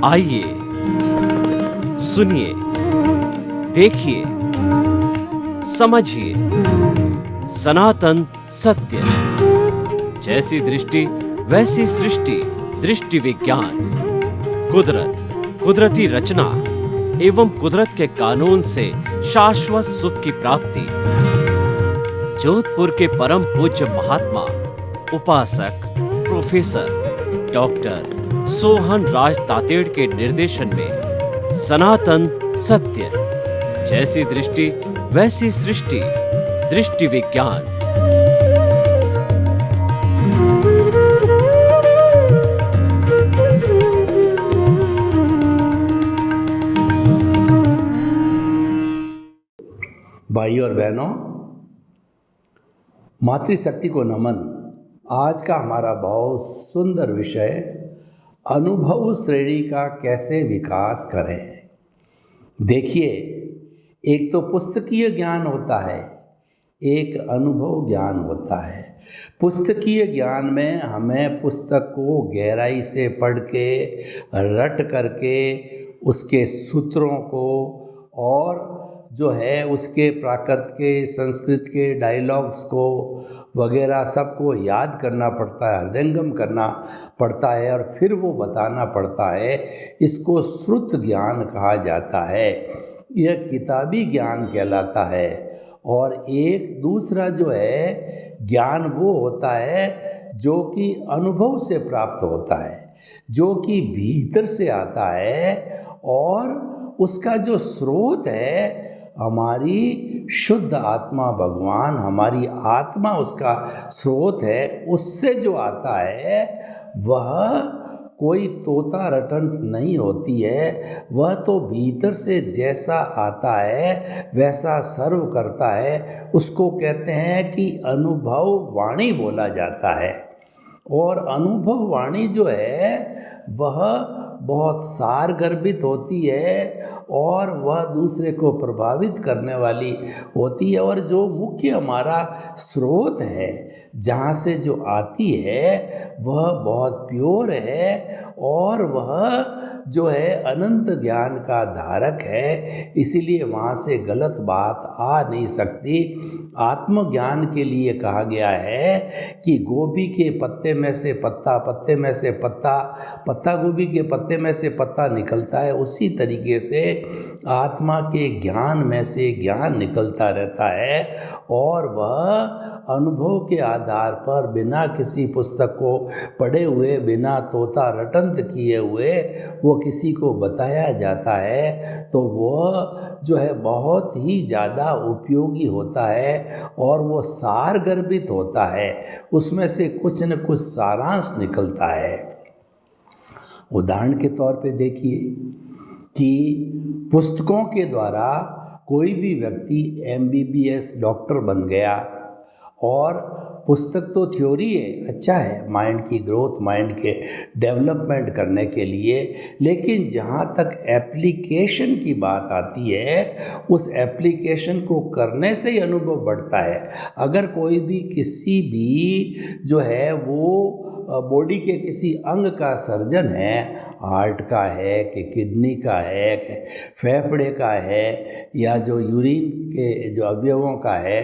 आइए सुनिए, देखिए, समझिए सनातन सत्य। जैसी दृष्टि वैसी सृष्टि, दृष्टि विज्ञान। कुदरत, कुदरती रचना एवं कुदरत के कानून से शाश्वत सुख की प्राप्ति। जोधपुर के परम पूज्य महात्मा उपासक प्रोफेसर डॉक्टर सोहन राज तातेड़ के निर्देशन में सनातन सत्य। जैसी दृष्टि वैसी सृष्टि, दृष्टि विज्ञान। भाई और बहनों, मातृशक्ति को नमन। आज का हमारा बहुत सुंदर विषय अनुभव श्रेणी का कैसे विकास करें। देखिए, एक तो पुस्तकीय ज्ञान होता है, एक अनुभव ज्ञान होता है। पुस्तकीय ज्ञान में हमें पुस्तक को गहराई से पढ़ के रट करके उसके सूत्रों को और जो है उसके प्राकृत के संस्कृत के डायलॉग्स को वगैरह सबको याद करना पड़ता है, हृदयंगम करना पड़ता है और फिर वो बताना पड़ता है। इसको श्रुत ज्ञान कहा जाता है, यह किताबी ज्ञान कहलाता है। और एक दूसरा जो है ज्ञान वो होता है जो कि अनुभव से प्राप्त होता है, जो कि भीतर से आता है और उसका जो स्रोत है हमारी शुद्ध आत्मा भगवान, हमारी आत्मा उसका स्रोत है। उससे जो आता है वह कोई तोता रटंत नहीं होती है, वह तो भीतर से जैसा आता है वैसा सर्व करता है। उसको कहते हैं कि अनुभव वाणी बोला जाता है। और अनुभव वाणी जो है वह बहुत सारगर्भित होती है और वह दूसरे को प्रभावित करने वाली होती है। और जो मुख्य हमारा स्रोत है, जहाँ से जो आती है वह बहुत प्योर है और वह जो है अनंत ज्ञान का धारक है। इसीलिए वहाँ से गलत बात आ नहीं सकती। आत्मज्ञान के लिए कहा गया है कि गोभी के पत्ते में से पत्ता, पत्ते में से पत्ता, पत्ता गोभी के पत्ते में से पत्ता निकलता है। उसी तरीके से आत्मा के ज्ञान में से ज्ञान निकलता रहता है और वह अनुभव के आधार पर बिना किसी पुस्तक को पढ़े हुए, बिना तोता रटंत किए हुए वो किसी को बताया जाता है तो वह जो है बहुत ही ज़्यादा उपयोगी होता है और वो सारगर्भित होता है। उसमें से कुछ न कुछ सारांश निकलता है। उदाहरण के तौर पे देखिए कि पुस्तकों के द्वारा कोई भी व्यक्ति MBBS डॉक्टर बन गया और पुस्तक तो थ्योरी है, अच्छा है माइंड की ग्रोथ, माइंड के डेवलपमेंट करने के लिए, लेकिन जहाँ तक एप्लीकेशन की बात आती है उस एप्लीकेशन को करने से ही अनुभव बढ़ता है। अगर कोई भी किसी भी जो है वो बॉडी के किसी अंग का सर्जन है, हार्ट का है कि किडनी का है कि फेफड़े का है या जो यूरिन के जो अवयवों का है,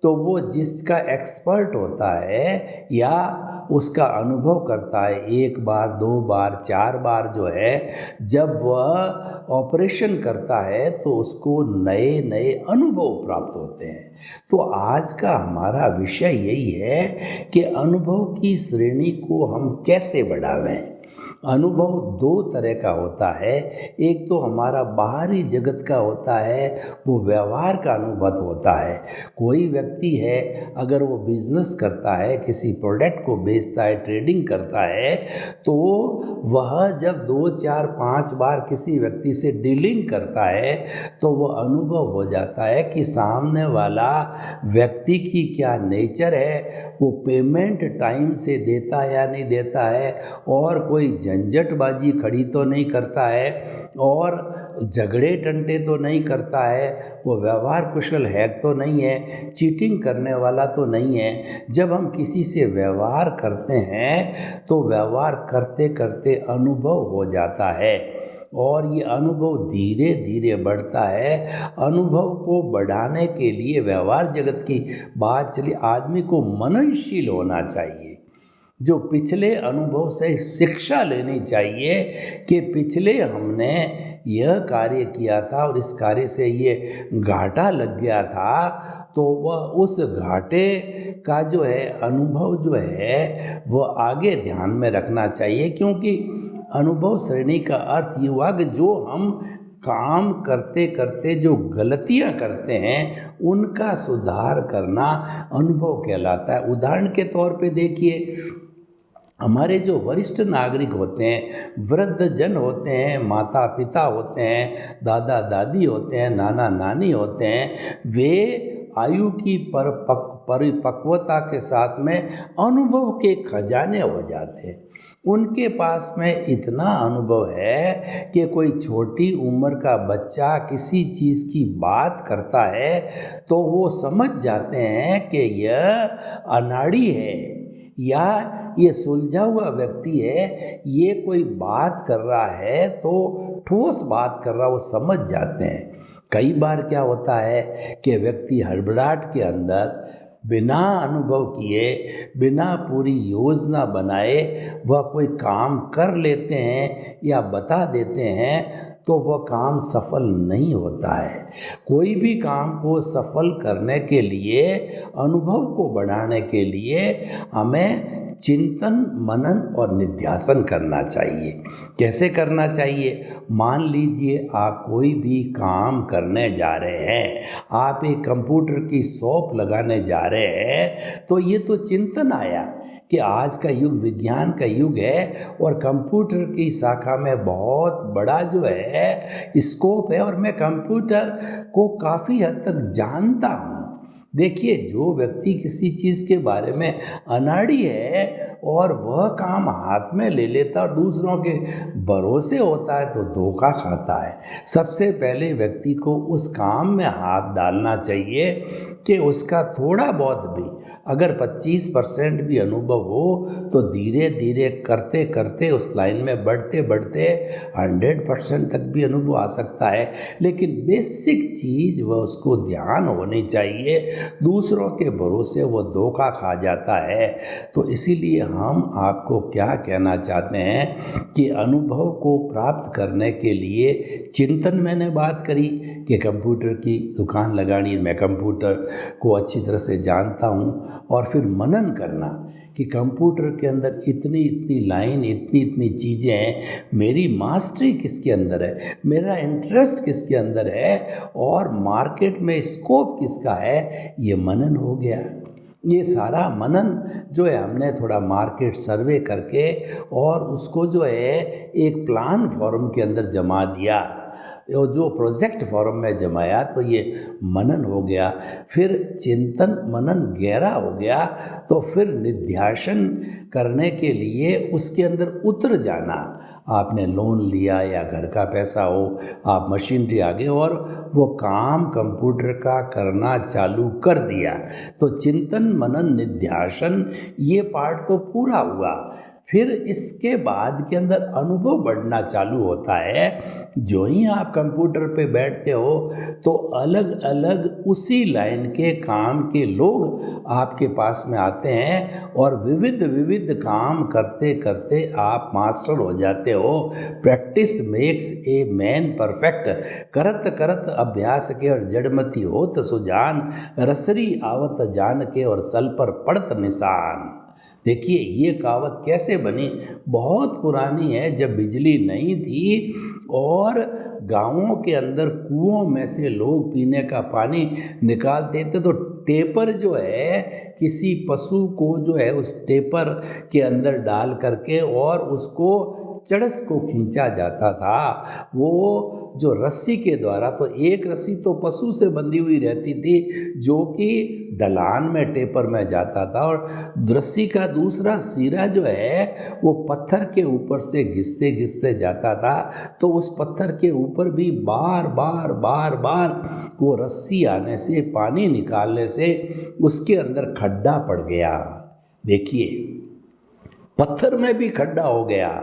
तो वो जिसका एक्सपर्ट होता है या उसका अनुभव करता है, एक बार, दो बार, चार बार जो है जब वह ऑपरेशन करता है तो उसको नए नए अनुभव प्राप्त होते हैं। तो आज का हमारा विषय यही है कि अनुभव की श्रेणी को हम कैसे बढ़ावें। अनुभव दो तरह का होता है। एक तो हमारा बाहरी जगत का होता है, वो व्यवहार का अनुभव होता है। कोई व्यक्ति है अगर वो बिजनेस करता है, किसी प्रोडक्ट को बेचता है, ट्रेडिंग करता है, तो वह जब 2, 4, 5 बार किसी व्यक्ति से डीलिंग करता है तो वह अनुभव हो जाता है कि सामने वाला व्यक्ति की क्या नेचर है, वो पेमेंट टाइम से देता या नहीं देता है और कोई झंझटबाजी खड़ी तो नहीं करता है और झगड़े टंटे तो नहीं करता है, वो व्यवहार कुशल है तो नहीं है, चीटिंग करने वाला तो नहीं है। जब हम किसी से व्यवहार करते हैं तो व्यवहार करते करते अनुभव हो जाता है और ये अनुभव धीरे धीरे बढ़ता है। अनुभव को बढ़ाने के लिए व्यवहार जगत की बात चली, आदमी को मननशील होना चाहिए। जो पिछले अनुभव से शिक्षा लेनी चाहिए कि पिछले हमने यह कार्य किया था और इस कार्य से ये घाटा लग गया था, तो वह उस घाटे का जो है अनुभव जो है वो आगे ध्यान में रखना चाहिए। क्योंकि अनुभव श्रेणी का अर्थ ये हुआ कि जो हम काम करते करते जो गलतियां करते हैं उनका सुधार करना अनुभव कहलाता है। उदाहरण के तौर पे देखिए, हमारे जो वरिष्ठ नागरिक होते हैं, वृद्ध जन होते हैं, माता पिता होते हैं, दादा दादी होते हैं, नाना नानी होते हैं, वे आयु की परिपक्वता के साथ में अनुभव के खजाने हो जाते हैं। उनके पास में इतना अनुभव है कि कोई छोटी उम्र का बच्चा किसी चीज़ की बात करता है तो वो समझ जाते हैं कि यह अनाड़ी है या ये सुलझा हुआ व्यक्ति है, ये कोई बात कर रहा है तो ठोस बात कर रहा, वो समझ जाते हैं। कई बार क्या होता है कि व्यक्ति हड़बड़ाहट के अंदर बिना अनुभव किए, बिना पूरी योजना बनाए वह कोई काम कर लेते हैं या बता देते हैं तो वह काम सफल नहीं होता है। कोई भी काम को सफल करने के लिए, अनुभव को बढ़ाने के लिए हमें चिंतन मनन और निध्यासन करना चाहिए। कैसे करना चाहिए? मान लीजिए आप कोई भी काम करने जा रहे हैं, आप एक कंप्यूटर की शॉप लगाने जा रहे हैं, तो ये तो चिंतन आया कि आज का युग विज्ञान का युग है और कंप्यूटर की शाखा में बहुत बड़ा जो है स्कोप है और मैं कंप्यूटर को काफ़ी हद तक जानता हूँ। देखिए, जो व्यक्ति किसी चीज़ के बारे में अनाड़ी है और वह काम हाथ में ले लेता और दूसरों के भरोसे होता है तो धोखा खाता है। सबसे पहले व्यक्ति को उस काम में हाथ डालना चाहिए कि उसका थोड़ा बहुत भी, अगर 25% भी अनुभव हो तो धीरे धीरे करते करते उस लाइन में बढ़ते बढ़ते 100% तक भी अनुभव आ सकता है। लेकिन बेसिक चीज़ वह उसको ध्यान होनी चाहिए, दूसरों के भरोसे वो धोखा खा जाता है। तो इसीलिए हम आपको क्या कहना चाहते हैं कि अनुभव को प्राप्त करने के लिए चिंतन, मैंने बात करी कि कंप्यूटर की दुकान लगानी, मैं कंप्यूटर को अच्छी तरह से जानता हूँ, और फिर मनन करना कि कंप्यूटर के अंदर इतनी इतनी लाइन, इतनी इतनी चीज़ें हैं, मेरी मास्टरी किसके अंदर है, मेरा इंटरेस्ट किसके अंदर है और मार्केट में स्कोप किसका है, ये मनन हो गया। ये सारा मनन जो है हमने थोड़ा मार्केट सर्वे करके और उसको जो है एक प्लान फॉर्म के अंदर जमा दिया, जो प्रोजेक्ट फॉर्म में जमाया, तो ये मनन हो गया। फिर चिंतन मनन गहरा हो गया तो फिर निध्यासन करने के लिए उसके अंदर उतर जाना। आपने लोन लिया या घर का पैसा हो, आप मशीनरी आ गए और वो काम कंप्यूटर का करना चालू कर दिया, तो चिंतन मनन निध्यासन ये पार्ट तो पूरा हुआ। फिर इसके बाद के अंदर अनुभव बढ़ना चालू होता है। जो ही आप कंप्यूटर पे बैठते हो तो अलग अलग उसी लाइन के काम के लोग आपके पास में आते हैं और विविध विविध काम करते करते आप मास्टर हो जाते हो। Practice makes a man perfect, करत करत अभ्यास के और जड़मती होत सुजान, रसरी आवत जान के और सल पर पड़त निशान। देखिए, ये कहावत कैसे बनी, बहुत पुरानी है। जब बिजली नहीं थी और गांवों के अंदर कुओं में से लोग पीने का पानी निकालते थे तो टेपर जो है किसी पशु को जो है उस टेपर के अंदर डाल करके और उसको चड़स को खींचा जाता था। वो जो रस्सी के द्वारा, तो एक रस्सी तो पशु से बंधी हुई रहती थी जो कि ढलान में टेपर में जाता था, और रस्सी का दूसरा सिरा जो है वो पत्थर के ऊपर से घिसते घिसते जाता था। तो उस पत्थर के ऊपर भी बार बार बार बार वो रस्सी आने से, पानी निकालने से उसके अंदर खड्डा पड़ गया। देखिए, पत्थर में भी खड्डा हो गया।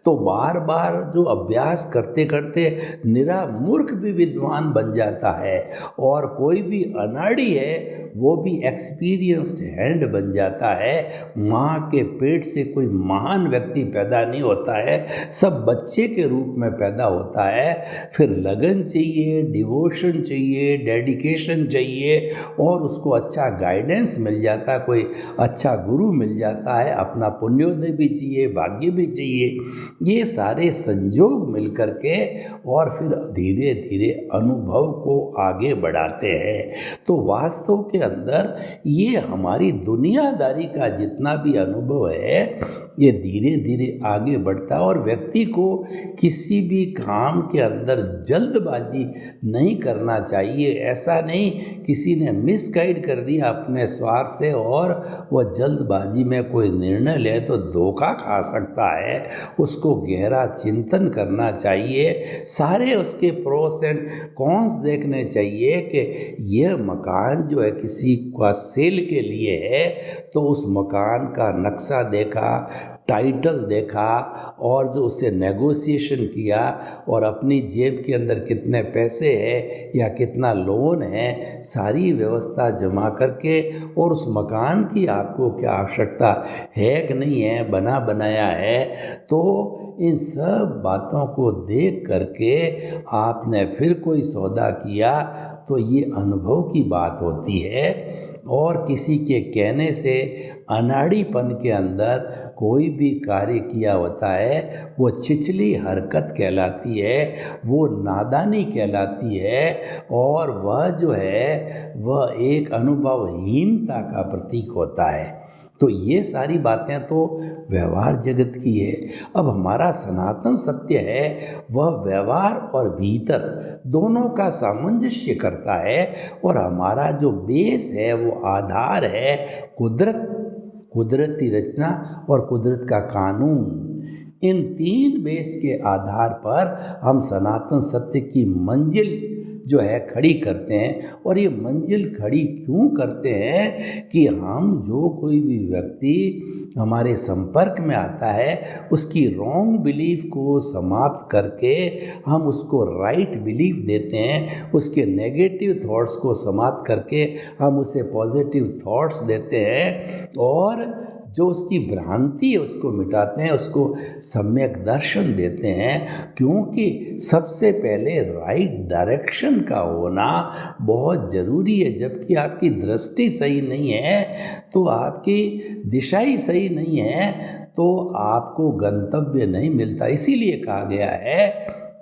तो बार बार जो अभ्यास करते करते निरा मूर्ख भी विद्वान बन जाता है, और कोई भी अनाड़ी है वो भी एक्सपीरियंस्ड हैंड बन जाता है। माँ के पेट से कोई महान व्यक्ति पैदा नहीं होता है, सब बच्चे के रूप में पैदा होता है। फिर लगन चाहिए, डिवोशन चाहिए, डेडिकेशन चाहिए, और उसको अच्छा गाइडेंस मिल जाता है, कोई अच्छा गुरु मिल जाता है, अपना पुण्योदय भी चाहिए, भाग्य भी चाहिए। ये सारे संजोग मिलकर के और फिर धीरे धीरे अनुभव को आगे बढ़ाते हैं। तो वास्तव के अंदर ये हमारी दुनियादारी का जितना भी अनुभव है, ये धीरे धीरे आगे बढ़ता है। और व्यक्ति को किसी भी काम के अंदर जल्दबाजी नहीं करना चाहिए। ऐसा नहीं किसी ने मिसगाइड कर दिया अपने स्वार्थ से और वह जल्दबाजी में कोई निर्णय ले तो धोखा खा सकता है। उसको गहरा चिंतन करना चाहिए, सारे उसके प्रोस एंड कॉन्स देखने चाहिए कि यह मकान जो है किसी का सेल के लिए है, तो उस मकान का नक्शा देखा, टाइटल देखा, और जो उससे नेगोशिएशन किया, और अपनी जेब के अंदर कितने पैसे हैं या कितना लोन है, सारी व्यवस्था जमा करके, और उस मकान की आपको क्या आवश्यकता है कि नहीं है, बना बनाया है, तो इन सब बातों को देख करके आपने फिर कोई सौदा किया, तो ये अनुभव की बात होती है। और किसी के कहने से अनाड़ीपन के अंदर कोई भी कार्य किया होता है, वो छिछली हरकत कहलाती है, वो नादानी कहलाती है, और वह जो है वह एक अनुभवहीनता का प्रतीक होता है। तो ये सारी बातें तो व्यवहार जगत की है। अब हमारा सनातन सत्य है वह व्यवहार और भीतर दोनों का सामंजस्य करता है, और हमारा जो बेस है वो आधार है कुदरती रचना और कुदरत का कानून। इन तीन बेस के आधार पर हम सनातन सत्य की मंजिल जो है खड़ी करते हैं। और ये मंजिल खड़ी क्यों करते हैं कि हम जो कोई भी व्यक्ति हमारे संपर्क में आता है उसकी रॉन्ग बिलीफ को समाप्त करके हम उसको राइट बिलीफ देते हैं, उसके नेगेटिव थॉट्स को समाप्त करके हम उसे पॉजिटिव थॉट्स देते हैं, और जो उसकी भ्रांति है उसको मिटाते हैं, उसको सम्यक दर्शन देते हैं। क्योंकि सबसे पहले राइट डायरेक्शन का होना बहुत ज़रूरी है। जबकि आपकी दृष्टि सही नहीं है तो आपकी दिशा ही सही नहीं है, तो आपको गंतव्य नहीं मिलता। इसीलिए कहा गया है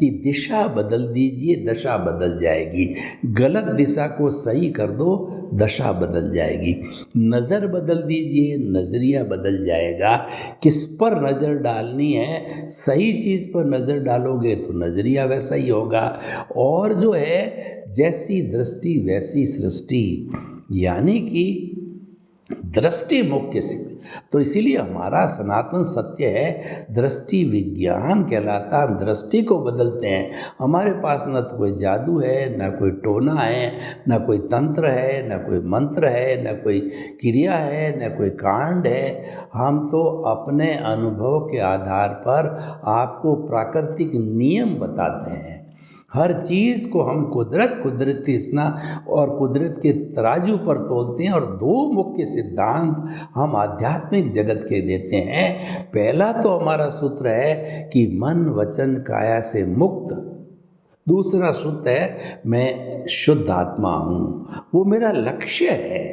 कि दिशा बदल दीजिए, दशा बदल जाएगी। गलत दिशा को सही कर दो, दशा बदल जाएगी। नज़र बदल दीजिए, नज़रिया बदल जाएगा। किस पर नज़र डालनी है, सही चीज़ पर नज़र डालोगे तो नज़रिया वैसा ही होगा। और जो है जैसी दृष्टि वैसी सृष्टि, यानी कि दृष्टि मुख्य सिद्ध। तो इसीलिए हमारा सनातन सत्य है दृष्टि विज्ञान कहलाता। हम दृष्टि को बदलते हैं। हमारे पास न तो कोई जादू है, न कोई टोना है, न कोई तंत्र है, न कोई मंत्र है, न कोई क्रिया है, न कोई कांड है। हम तो अपने अनुभव के आधार पर आपको प्राकृतिक नियम बताते हैं। हर चीज़ को हम कुदरती स्नेह और कुदरत के तराजू पर तोलते हैं, और दो मुख्य सिद्धांत हम आध्यात्मिक जगत के देते हैं। पहला तो हमारा सूत्र है कि मन वचन काया से मुक्त। दूसरा सूत्र है मैं शुद्ध आत्मा हूँ, वो मेरा लक्ष्य है।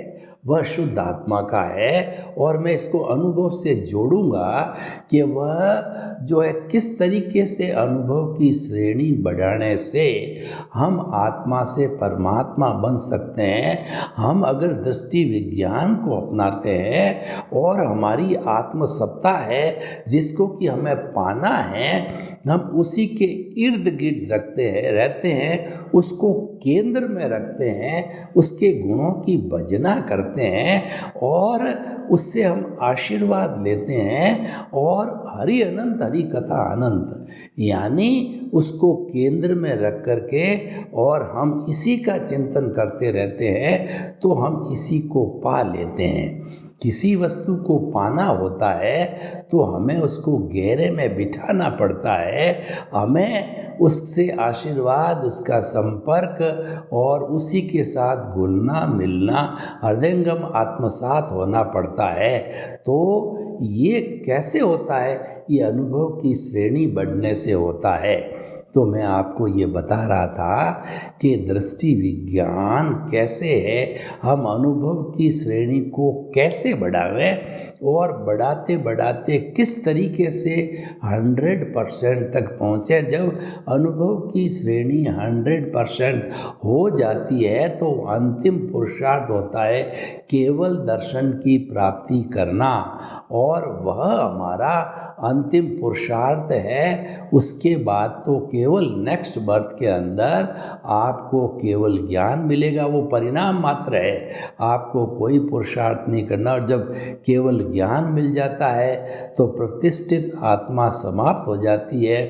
वह शुद्ध आत्मा का है और मैं इसको अनुभव से जोड़ूंगा कि वह जो है किस तरीके से अनुभव की श्रेणी बढ़ाने से हम आत्मा से परमात्मा बन सकते हैं। हम अगर दृष्टि विज्ञान को अपनाते हैं और हमारी आत्मसत्ता है जिसको कि हमें पाना है, हम उसी के इर्द गिर्द रहते हैं, उसको केंद्र में रखते हैं, उसके गुणों की भजना करते हैं और उससे हम आशीर्वाद लेते हैं और हरि अनंत हरि कथा अनंत, यानी उसको केंद्र में रख करके और हम इसी का चिंतन करते रहते हैं तो हम इसी को पा लेते हैं। किसी वस्तु को पाना होता है तो हमें उसको गहरे में बिठाना पड़ता है, हमें उससे आशीर्वाद, उसका संपर्क और उसी के साथ घुलना मिलना, हृदयंगम आत्मसात होना पड़ता है। तो ये कैसे होता है? ये अनुभव की श्रेणी बढ़ने से होता है। तो मैं आपको ये बता रहा था कि दृष्टि विज्ञान कैसे है, हम अनुभव की श्रेणी को कैसे बढ़ावें और बढ़ाते बढ़ाते किस तरीके से 100% तक पहुँचे। जब अनुभव की श्रेणी 100% हो जाती है तो अंतिम पुरुषार्थ होता है केवल दर्शन की प्राप्ति करना, और वह हमारा अंतिम पुरुषार्थ है। उसके बाद तो केवल नेक्स्ट बर्थ के अंदर आपको केवल ज्ञान मिलेगा, वो परिणाम मात्र है, आपको कोई पुरुषार्थ नहीं करना। और जब केवल ज्ञान मिल जाता है तो प्रतिष्ठित आत्मा समाप्त हो जाती है,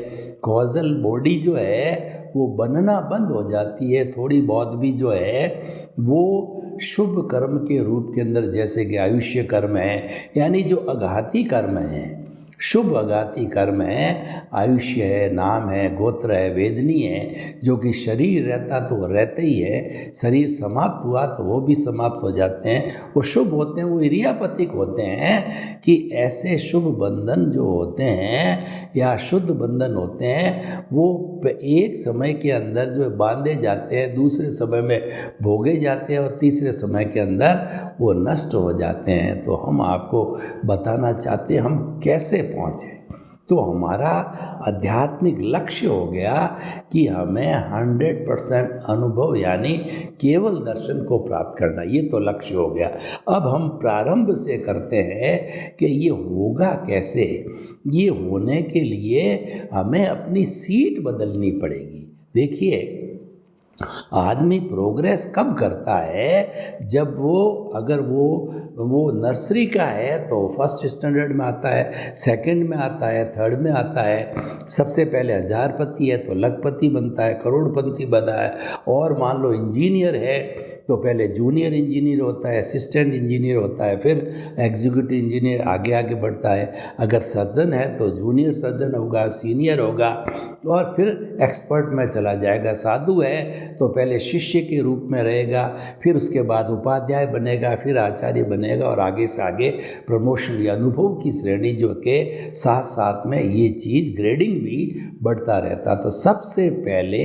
कॉजल बॉडी जो है वो बनना बंद हो जाती है। थोड़ी बहुत भी जो है वो शुभ कर्म के रूप के अंदर, जैसे कि आयुष्य कर्म है, यानी जो अघाती कर्म है, शुभ अघाती कर्म है, आयुष्य है, नाम है, गोत्र है, वेदनी है, जो कि शरीर रहता तो वो रहते ही है, शरीर समाप्त हुआ तो वो भी समाप्त हो जाते हैं। वो शुभ होते हैं, वो इरियापतिक होते हैं कि ऐसे शुभ बंधन जो होते हैं या शुद्ध बंधन होते हैं वो एक समय के अंदर जो बांधे जाते हैं, दूसरे समय में भोगे जाते हैं और तीसरे समय के अंदर वो नष्ट हो जाते हैं। तो हम आपको बताना चाहते हैं हम कैसे पहुँचे। तो हमारा आध्यात्मिक लक्ष्य हो गया कि हमें 100% अनुभव यानी केवल दर्शन को प्राप्त करना, ये तो लक्ष्य हो गया। अब हम प्रारंभ से करते हैं कि ये होगा कैसे। ये होने के लिए हमें अपनी सीट बदलनी पड़ेगी। देखिए, आदमी प्रोग्रेस कब करता है? जब वो अगर वो नर्सरी का है तो फर्स्ट स्टैंडर्ड में आता है, सेकंड में आता है, थर्ड में आता है। सबसे पहले हजारपति है तो लखपति बनता है, करोड़पति बना है। और मान लो इंजीनियर है तो पहले जूनियर इंजीनियर होता है, असिस्टेंट इंजीनियर होता है, फिर एग्जीक्यूटिव इंजीनियर आगे आगे बढ़ता है। अगर सर्जन है तो जूनियर सर्जन होगा, सीनियर होगा और फिर एक्सपर्ट में चला जाएगा। साधु है तो पहले शिष्य के रूप में रहेगा, फिर उसके बाद उपाध्याय बनेगा, फिर आचार्य बनेगा और आगे से आगे प्रमोशन या अनुभव की श्रेणी जो के साथ साथ में ये चीज़ ग्रेडिंग भी बढ़ता रहता। तो सबसे पहले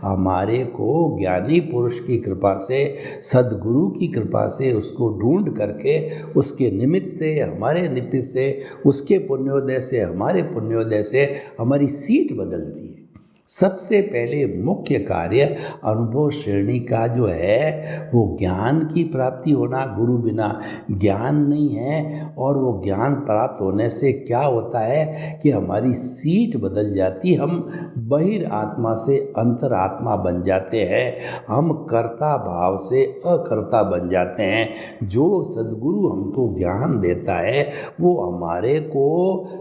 हमारे को ज्ञानी पुरुष की कृपा से, सद्गुरु की कृपा से उसको ढूंढ करके उसके निमित्त से, हमारे निमित्त से, उसके पुण्योदय से, हमारे पुण्योदय से हमारी सीट बदलती है। सबसे पहले मुख्य कार्य अनुभव श्रेणी का जो है वो ज्ञान की प्राप्ति होना। गुरु बिना ज्ञान नहीं है। और वो ज्ञान प्राप्त होने से क्या होता है कि हमारी सीट बदल जाती, हम बहिरात्मा से अंतरात्मा बन जाते हैं, हम कर्ता भाव से अकर्ता बन जाते हैं। जो सद्गुरु हमको ज्ञान देता है वो हमारे को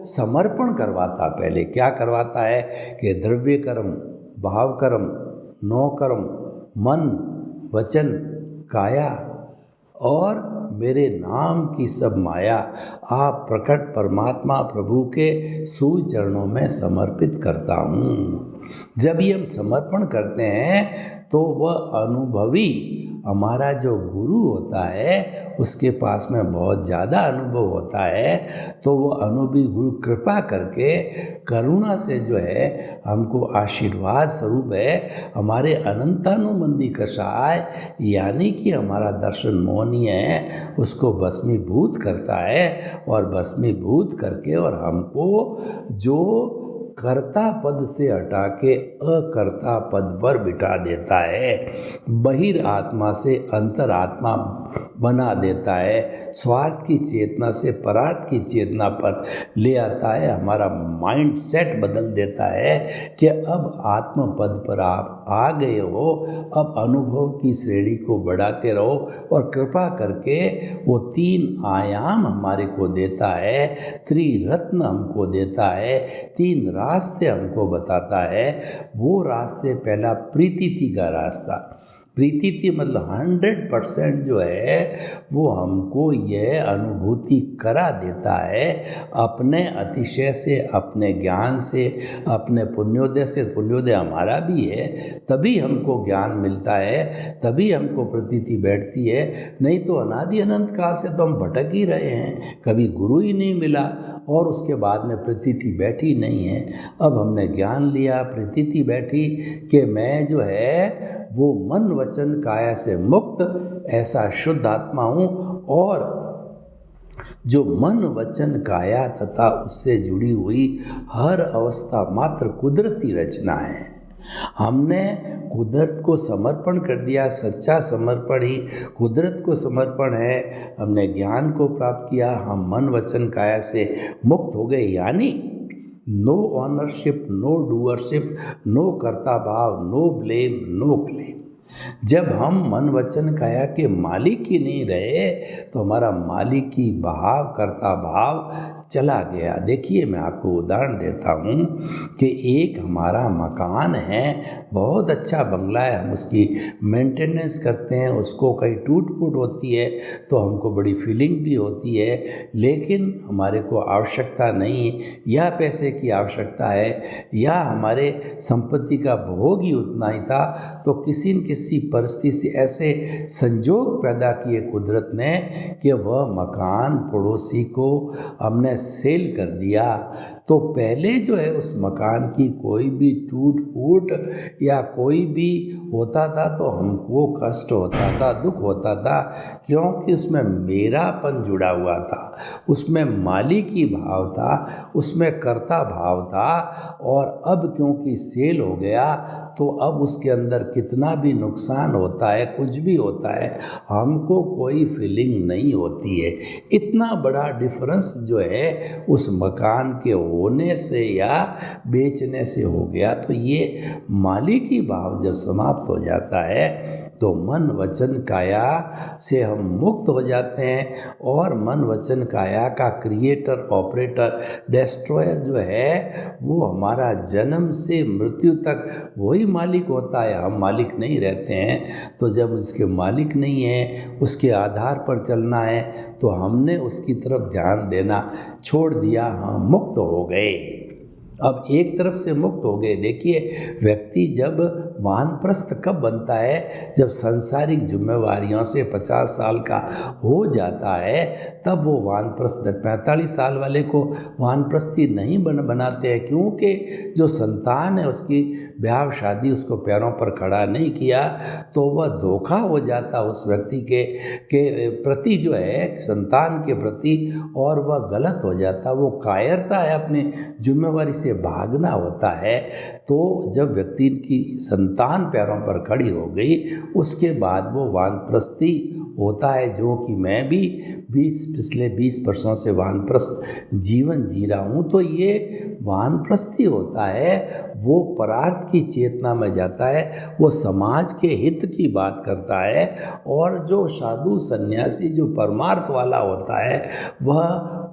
समर्पण करवाता। पहले क्या करवाता है कि द्रव्य कर्म, भाव कर्म, नौ कर्म, मन, वचन, काया और मेरे नाम की सब माया आप प्रकट परमात्मा प्रभु के सूर्य चरणों में समर्पित करता हूँ। जब ये हम समर्पण करते हैं तो वह अनुभवी हमारा जो गुरु होता है उसके पास में बहुत ज़्यादा अनुभव होता है, तो वो अनुभवी गुरु कृपा करके करुणा से जो है हमको आशीर्वाद स्वरूप है हमारे अनंतानुबंधी कषाय यानी कि हमारा दर्शन मोहनीय है उसको भस्मीभूत करता है, और भस्मीभूत करके और हमको जो कर्ता पद से हटा के अकर्ता पद पर बिठा देता है, बहिरात्मा से अंतरात्मा बना देता है, स्वार्थ की चेतना से परार्थ की चेतना पर ले आता है, हमारा माइंड सेट बदल देता है कि अब आत्म पद पर आप आ गए हो, अब अनुभव की श्रेणी को बढ़ाते रहो, और कृपा करके वो 3 आयाम हमारे को देता है, त्रिरत्न हमको देता है, 3 रास्ते हमको बताता है। वो रास्ते, पहला प्रीतिथि का रास्ता, प्रीतिथि मतलब 100% जो है वो हमको यह अनुभूति करा देता है अपने अतिशय से, अपने ज्ञान से, अपने पुण्योदय से। पुण्योदय हमारा भी है, तभी हमको ज्ञान मिलता है, तभी हमको प्रीतिथि बैठती है, नहीं तो अनादि अनंत काल से तो हम भटक ही रहे हैं, कभी गुरु ही नहीं मिला और उसके बाद में प्रीतिथि बैठी नहीं है। अब हमने ज्ञान लिया, प्रीतिथि बैठी कि मैं जो है वो मन वचन काया से मुक्त ऐसा शुद्ध आत्मा हूँ, और जो मन वचन काया तथा उससे जुड़ी हुई हर अवस्था मात्र कुदरती रचना है। हमने कुदरत को समर्पण कर दिया, सच्चा समर्पण ही कुदरत को समर्पण है। हमने ज्ञान को प्राप्त किया, हम मन वचन काया से मुक्त हो गए, यानी no ownership, no doership, no कर्ता भाव, नो ब्लेम, नो क्लेम। जब हम मन वचन काया के मालिक ही नहीं रहे तो हमारा मालिकी भाव, कर्ता भाव चला गया। देखिए, मैं आपको उदाहरण देता हूँ कि एक हमारा मकान है, बहुत अच्छा बंगला है, हम उसकी मेंटेनेंस करते हैं, उसको कहीं टूट फूट होती है तो हमको बड़ी फीलिंग भी होती है, लेकिन हमारे को आवश्यकता नहीं, या पैसे की आवश्यकता है या हमारे संपत्ति का भोग ही उतना ही था, तो किसी न किसी परिस्थिति से ऐसे संजोग पैदा किए कुदरत ने कि वह मकान पड़ोसी को हमने सेल कर दिया। तो पहले जो है उस मकान की कोई भी टूट फूट या कोई भी होता था तो हमको कष्ट होता था, दुख होता था, क्योंकि उसमें मेरापन जुड़ा हुआ था, उसमें मालिकी भाव था, उसमें कर्ता भाव था। और अब क्योंकि सेल हो गया तो अब उसके अंदर कितना भी नुकसान होता है, कुछ भी होता है, हमको कोई फीलिंग नहीं होती है। इतना बड़ा डिफरेंस जो है उस मकान के होने से या बेचने से हो गया। तो ये मालिकी भाव जब समाप्त हो जाता है तो मन वचन काया से हम मुक्त हो जाते हैं, और मन वचन काया का क्रिएटर, ऑपरेटर, डिस्ट्रॉयर जो है वो हमारा जन्म से मृत्यु तक वही मालिक होता है, हम मालिक नहीं रहते हैं। तो जब उसके मालिक नहीं है, उसके आधार पर चलना है, तो हमने उसकी तरफ ध्यान देना छोड़ दिया, हम मुक्त हो गए। अब एक तरफ से मुक्त हो गए। देखिए, व्यक्ति जब वानप्रस्थ कब बनता है, जब सांसारिक जिम्मेवारियों से 50 साल का हो जाता है, तब वो वानप्रस्थ। 45 साल वाले को वानप्रस्थी नहीं बनाते हैं, क्योंकि जो संतान है उसकी ब्याह शादी उसको पैरों पर खड़ा नहीं किया, तो वह धोखा हो जाता उस व्यक्ति के प्रति जो है, संतान के प्रति, और वह गलत हो जाता, वो कायरता है, अपनी जिम्मेवारी से भागना होता है। तो जब व्यक्ति की संतान पैरों पर खड़ी हो गई, उसके बाद वो वानप्रस्थी होता है, जो कि मैं भी पिछले 20 वर्षों से वानप्रस्थ जीवन जी रहा हूँ। तो ये वानप्रस्थी होता है, वो परार्थ की चेतना में जाता है, वो समाज के हित की बात करता है। और जो साधु सन्यासी जो परमार्थ वाला होता है, वह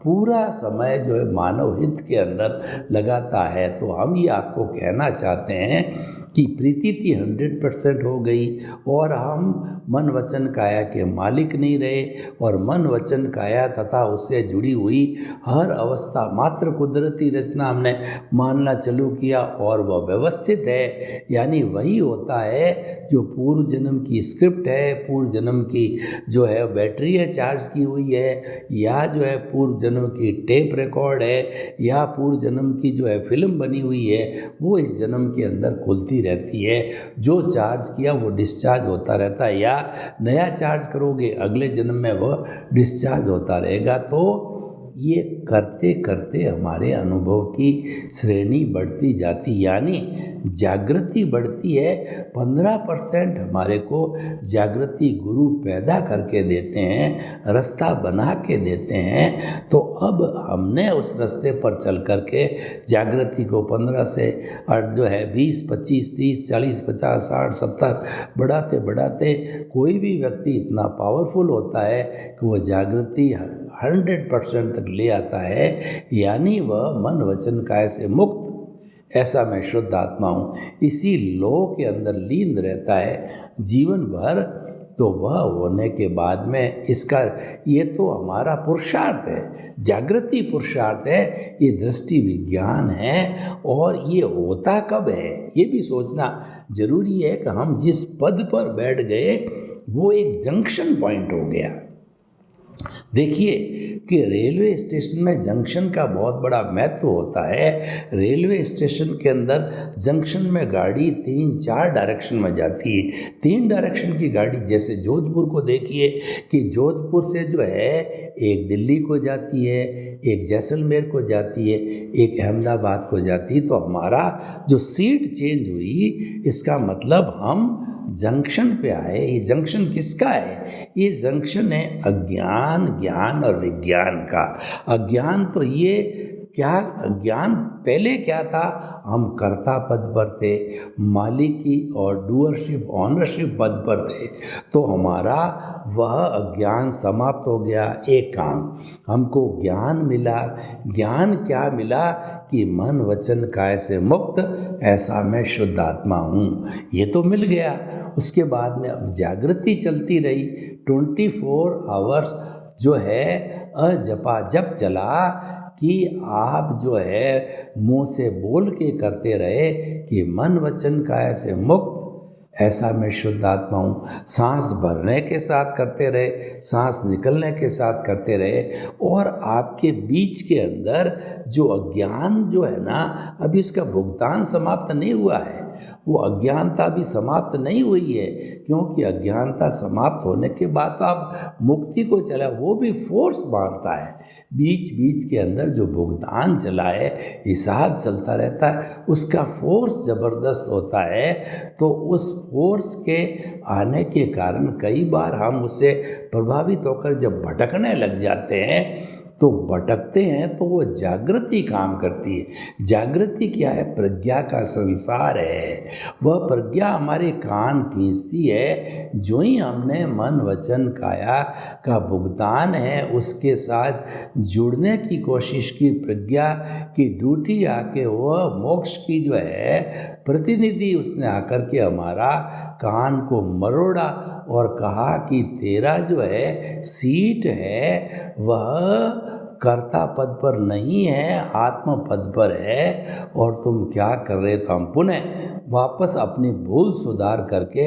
पूरा समय जो है मानव हित के अंदर लगाता है, तो हम ये आपको कहना चाहते हैं कि प्रीति 100% हो गई और हम मन वचन काया के मालिक नहीं रहे, और मन वचन काया तथा उससे जुड़ी हुई हर अवस्था मात्र कुदरती रचना हमने मानना चालू किया, और वह व्यवस्थित है, यानी वही होता है जो पूर्व जन्म की स्क्रिप्ट है, पूर्व जन्म की जो है बैटरी है चार्ज की हुई है, या जो है पूर्व जन्म की टेप रिकॉर्ड है, या पूर्व जन्म की जो है फिल्म बनी हुई है, वो इस जन्म के अंदर खुलती रहती है। जो चार्ज किया वो डिस्चार्ज होता रहता है, या नया चार्ज करोगे अगले जन्म में वह डिस्चार्ज होता रहेगा। तो ये करते करते हमारे अनुभव की श्रेणी बढ़ती जाती, यानी जागृति बढ़ती है। 15% हमारे को जागृति गुरु पैदा करके देते हैं, रास्ता बना के देते हैं। तो अब हमने उस रास्ते पर चल करके जागृति को 15 से जो है 20, 25, 30, 40, 50, 60, 70 बढ़ाते बढ़ाते कोई भी व्यक्ति इतना पावरफुल होता है कि वह जागृति 100% तक ले आता है, यानी वह मन वचन काया से मुक्त, ऐसा मैं शुद्ध आत्मा हूँ, इसी लौ के अंदर लीन रहता है जीवन भर। तो वह होने के बाद में इसका ये तो हमारा पुरुषार्थ है, जागृति पुरुषार्थ है, ये दृष्टि विज्ञान है। और ये होता कब है ये भी सोचना जरूरी है कि हम जिस पद पर बैठ गए वो एक जंक्शन पॉइंट हो गया। देखिए कि रेलवे स्टेशन में जंक्शन का बहुत बड़ा महत्व होता है। रेलवे स्टेशन के अंदर जंक्शन में गाड़ी 3-4 डायरेक्शन में जाती है। 3 डायरेक्शन की गाड़ी, जैसे जोधपुर को देखिए कि जोधपुर से जो है एक दिल्ली को जाती है, एक जैसलमेर को जाती है, एक अहमदाबाद को जाती है। तो हमारा जो सीट चेंज हुई, इसका मतलब हम जंक्शन पे आए। ये जंक्शन किसका है? ये जंक्शन है अज्ञान, ज्ञान और विज्ञान का। अज्ञान तो ये क्या, अज्ञान पहले क्या था, हम कर्ता पद पर थे, मालिकी और डूअरशिप ऑनरशिप पद पर थे। तो हमारा वह अज्ञान समाप्त हो गया। एक काम हमको ज्ञान मिला। ज्ञान क्या मिला कि मन वचन काया से मुक्त, ऐसा मैं शुद्ध आत्मा हूँ, ये तो मिल गया। उसके बाद में अब जागृति चलती रही। 24 आवर्स जो है अजपा जप चला कि आप जो है मुंह से बोल के करते रहे कि मन वचन काया से मुक्त, ऐसा मैं शुद्ध आत्मा हूँ। सांस भरने के साथ करते रहे, सांस निकलने के साथ करते रहे, और आपके बीच के अंदर जो अज्ञान जो है ना, अभी उसका भुगतान समाप्त नहीं हुआ है। वो अज्ञानता भी समाप्त नहीं हुई है, क्योंकि अज्ञानता समाप्त होने के बाद तो आप मुक्ति को चला, वो भी फोर्स मारता है। बीच बीच के अंदर जो भुगतान चला है, हिसाब चलता रहता है, उसका फोर्स ज़बरदस्त होता है। तो उस फोर्स के आने के कारण कई बार हम उससे प्रभावित होकर जब भटकने लग जाते हैं, तो भटकते हैं, तो वो जागृति काम करती है। जागृति क्या है? प्रज्ञा का संसार है। वह प्रज्ञा हमारे कान खींचती है। जो ही हमने मन वचन काया का भुगतान है उसके साथ जुड़ने की कोशिश की, प्रज्ञा की ड्यूटी आके वह मोक्ष की जो है प्रतिनिधि, उसने आकर के हमारा कान को मरोड़ा और कहा कि तेरा जो है सीट है वह कर्ता पद पर नहीं है, आत्म पद पर है, और तुम क्या कर रहे? तो हम पुनः वापस अपनी भूल सुधार करके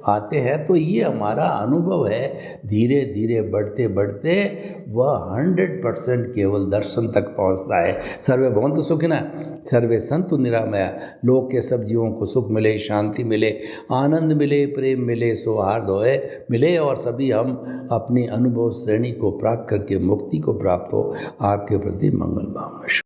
आते हैं। तो ये हमारा अनुभव है। धीरे धीरे बढ़ते बढ़ते वह 100% केवल दर्शन तक पहुंचता है। सर्वे भवन्तु सुखिनः, सर्वे सन्तु निरामया। लोक के सब जीवों को सुख मिले, शांति मिले, आनंद मिले, प्रेम मिले, सौहार्द होए मिले, और सभी हम अपनी अनुभव श्रेणी को प्राप्त करके मुक्ति को प्राप्त हो। आपके प्रति मंगल भावना।